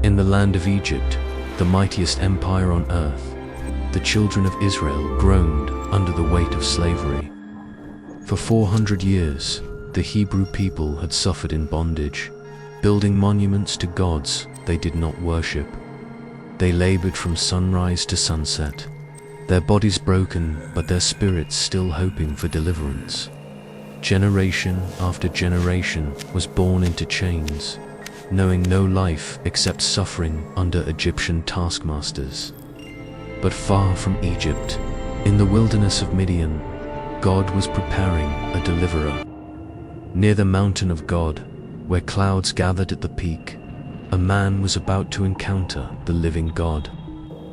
In the land of Egypt, the mightiest empire on earth, the children of Israel groaned under the weight of slavery. For 400 years, the Hebrew people had suffered in bondage, building monuments to gods they did not worship. They labored from sunrise to sunset, their bodies broken but their spirits still hoping for deliverance. Generation after generation was born into chains, knowing no life except suffering under Egyptian taskmasters. But far from Egypt, in the wilderness of Midian, God was preparing a deliverer. Near the mountain of God, where clouds gathered at the peak, a man was about to encounter the living God.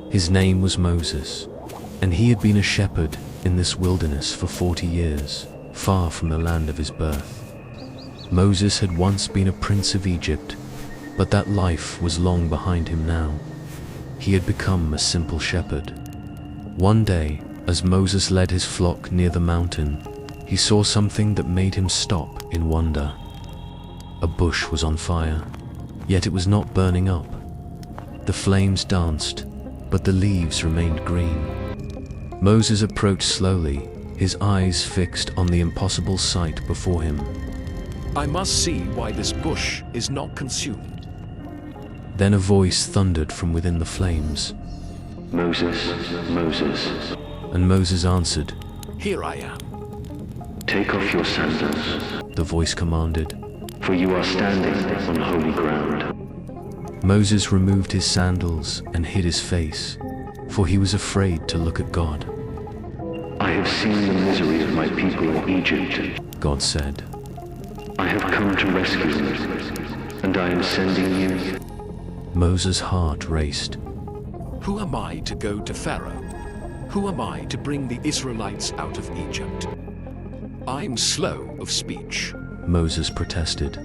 His name was Moses, and he had been a shepherd in this wilderness for 40 years, far from the land of his birth. Moses had once been a prince of Egypt, but that life was long behind him now. He had become a simple shepherd. One day, as Moses led his flock near the mountain, he saw something that made him stop in wonder. A bush was on fire, yet it was not burning up. The flames danced, but the leaves remained green. Moses approached slowly, his eyes fixed on the impossible sight before him. I must see why this bush is not consumed. Then a voice thundered from within the flames. Moses, Moses. And Moses answered, Here I am. Take off your sandals, the voice commanded. for you are standing on holy ground. Moses removed his sandals and hid his face, for he was afraid to look at God. I have seen the misery of my people in Egypt. God said, I have come to rescue them, and I am sending you. Moses' heart raced. Who am I to go to Pharaoh? Who am I to bring the Israelites out of Egypt? I'm slow of speech. Moses protested.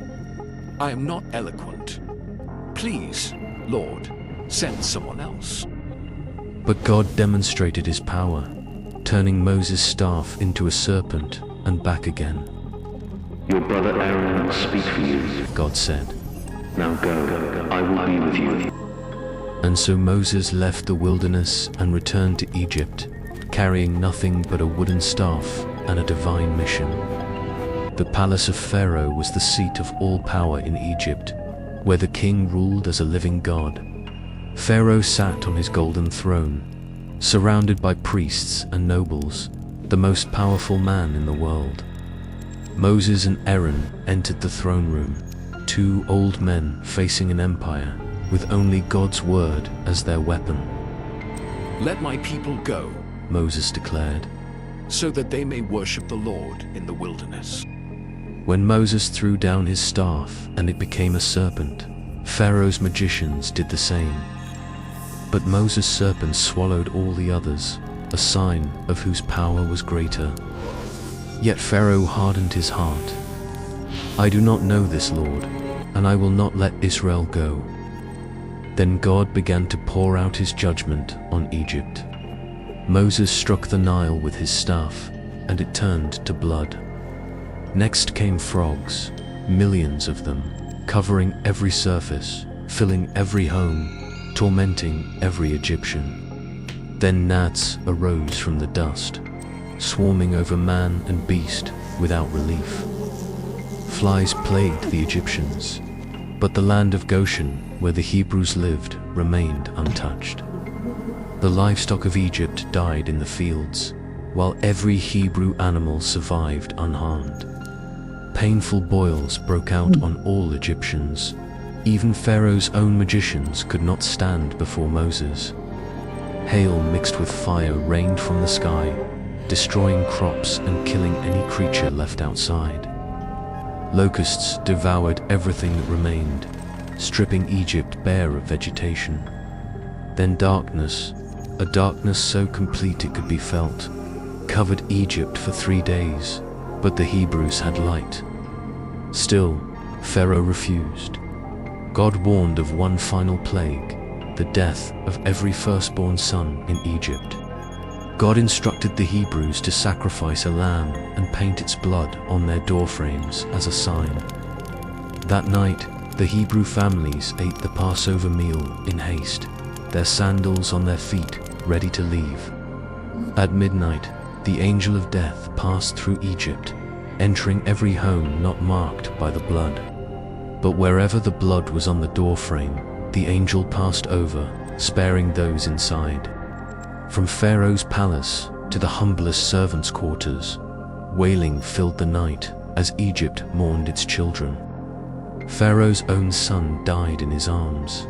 I am not eloquent. Please, Lord, send someone else. But God demonstrated his power, turning Moses' staff into a serpent and back again. Your brother Aaron will speak for you. God said. Now go, I will be with you. And so Moses left the wilderness and returned to Egypt, carrying nothing but a wooden staff and a divine mission. The palace of Pharaoh was the seat of all power in Egypt, where the king ruled as a living god. Pharaoh sat on his golden throne, surrounded by priests and nobles, the most powerful man in the world. Moses and Aaron entered the throne room, two old men facing an empire, with only God's word as their weapon. Let my people go, Moses declared. so that they may worship the Lord in the wilderness. When Moses threw down his staff and it became a serpent, Pharaoh's magicians did the same. But Moses' serpent swallowed all the others, a sign of whose power was greater. Yet Pharaoh hardened his heart. I do not know this, Lord, and I will not let Israel go. Then God began to pour out his judgment on Egypt. Moses struck the Nile with his staff, and it turned to blood. Next came frogs, millions of them, covering every surface, filling every home, tormenting every Egyptian. Then gnats arose from the dust, swarming over man and beast without relief. Flies plagued the Egyptians, but the land of Goshen, where the Hebrews lived, remained untouched. The livestock of Egypt died in the fields, while every Hebrew animal survived unharmed. Painful boils broke out on all Egyptians. Even Pharaoh's own magicians could not stand before Moses. Hail mixed with fire rained from the sky, destroying crops and killing any creature left outside. Locusts devoured everything that remained, stripping Egypt bare of vegetation. Then darkness, a darkness so complete it could be felt, covered Egypt for 3 days, but the Hebrews had light. Still, Pharaoh refused. God warned of one final plague, the death of every firstborn son in Egypt. God instructed the Hebrews to sacrifice a lamb and paint its blood on their doorframes as a sign. That night, The Hebrew families ate the Passover meal in haste, their sandals on their feet, ready to leave. At midnight, the angel of death passed through Egypt, entering every home not marked by the blood. But wherever the blood was on the doorframe, the angel passed over, sparing those inside. From Pharaoh's palace to the humblest servants' quarters, wailing filled the night as Egypt mourned its children. Pharaoh's own son died in his arms,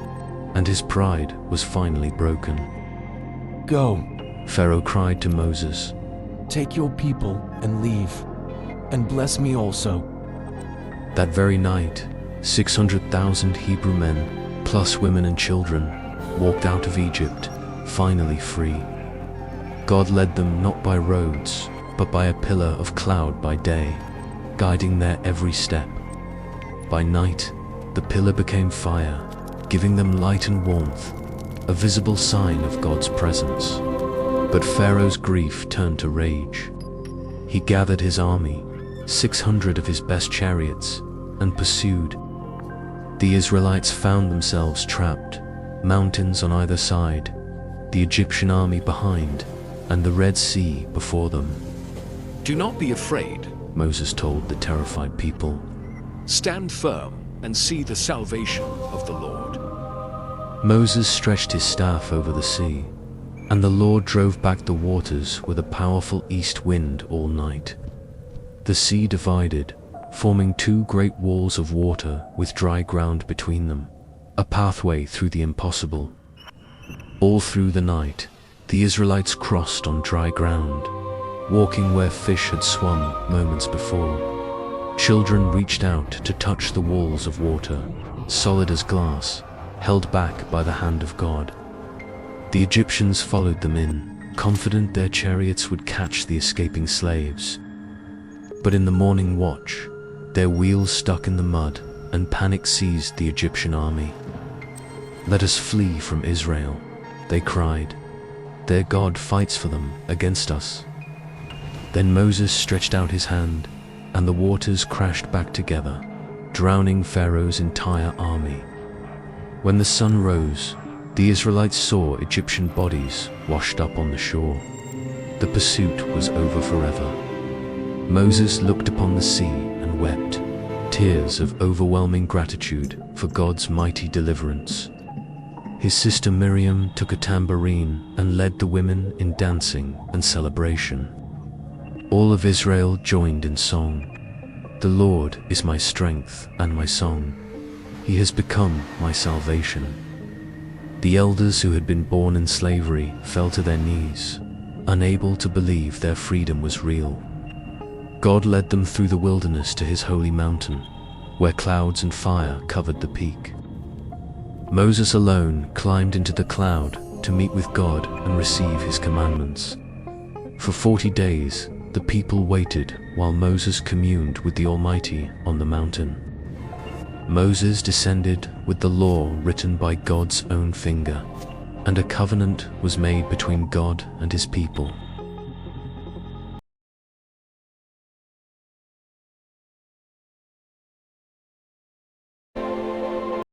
and his pride was finally broken. Go, Pharaoh cried to Moses, take your people and leave, and bless me also. That very night, 600,000 Hebrew men, plus women and children, walked out of Egypt, finally free. God led them not by roads, but by a pillar of cloud by day, guiding their every step. By night, the pillar became fire, giving them light and warmth, a visible sign of God's presence. But Pharaoh's grief turned to rage. He gathered his army, 600 of his best chariots, and pursued. The Israelites found themselves trapped, mountains on either side, the Egyptian army behind, and the Red Sea before them. Do not be afraid. Moses told the terrified people. Stand firm and see the salvation of the Lord. Moses stretched his staff over the sea, and the Lord drove back the waters with a powerful east wind all night. The sea divided, forming two great walls of water with dry ground between them, a pathway through the impossible. All through the night, the Israelites crossed on dry ground, walking where fish had swum moments before. Children reached out to touch the walls of water, solid as glass, held back by the hand of God. The Egyptians followed them in, confident their chariots would catch the escaping slaves. But in the morning watch, their wheels stuck in the mud, and panic seized the Egyptian army. "Let us flee from Israel," they cried. "Their God fights for them against us." Then Moses stretched out his hand, and the waters crashed back together, drowning Pharaoh's entire army. When the sun rose, the Israelites saw Egyptian bodies washed up on the shore. The pursuit was over forever. Moses looked upon the sea and wept, tears of overwhelming gratitude for God's mighty deliverance. His sister Miriam took a tambourine and led the women in dancing and celebration. All of Israel joined in song. "The Lord is my strength and my song. He has become my salvation." The elders who had been born in slavery fell to their knees, unable to believe their freedom was real. God led them through the wilderness to his holy mountain, where clouds and fire covered the peak. Moses alone climbed into the cloud to meet with God and receive his commandments. For 40 days, the people waited while Moses communed with the Almighty on the mountain. Moses descended with the law written by God's own finger, and a covenant was made between God and his people.